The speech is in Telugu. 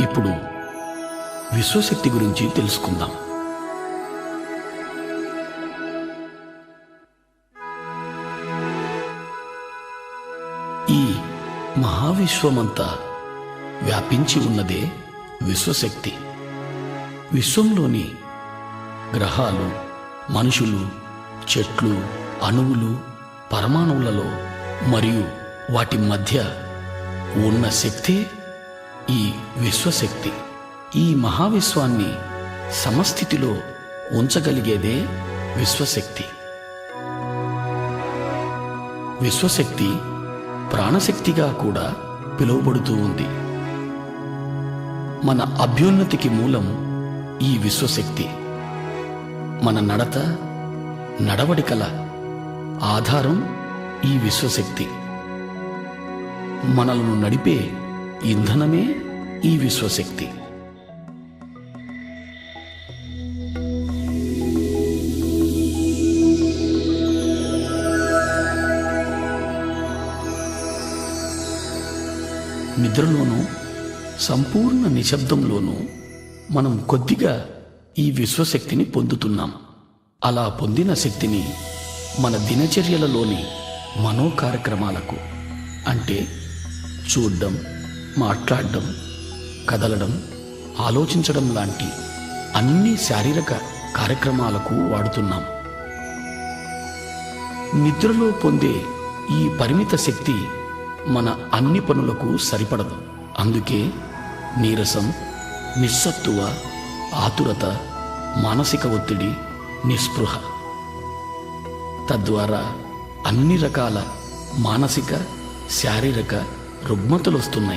ఇప్పుడు విశ్వశక్తి గురించి తెలుసుకుందాం. ఈ మహావిశ్వమంతా వ్యాపించి ఉన్నదే విశ్వశక్తి. విశ్వంలోని గ్రహాలు, మనుషులు, చెట్లు, అణువులు, పరమాణువులలో మరియు వాటి మధ్య ఉన్న శక్తే ఈ విశ్వశక్తి. ఈ మహావిశ్వాన్ని సమస్థితిలో ఉంచగలిగేదే విశ్వశక్తి. విశ్వశక్తి ప్రాణశక్తిగా కూడా పిలువబడుతూ ఉంది. మన అభ్యున్నతికి మూలం ఈ విశ్వశక్తి. మన నడత, నడవడికల ఆధారం ఈ విశ్వశక్తి. మనలను నడిపే ఇంధనమే ఈ విశ్వశక్తి. నిద్రలోనూ సంపూర్ణ నిశ్శబ్దంలోనూ మనం కొద్దిగా ఈ విశ్వశక్తిని పొందుతున్నాం. అలా పొందిన శక్తిని మన దినచర్యలలోని మనో కార్యక్రమాలకు, అంటే చూడడం, మాట్లాడడం, కదలడం, ఆలోచించడం లాంటి అన్ని శారీరక కార్యక్రమాలకు వాడుతున్నాం. నిద్రలో పొందే ఈ పరిమిత శక్తి మన అన్ని పనులకు సరిపడదు. అందుకే నీరసం, నిస్సత్తువ, ఆతురత, మానసిక ఒత్తిడి, నిస్పృహ, తద్వారా అన్ని రకాల మానసిక, శారీరక రుగ్మతలు వస్తున్నాయి.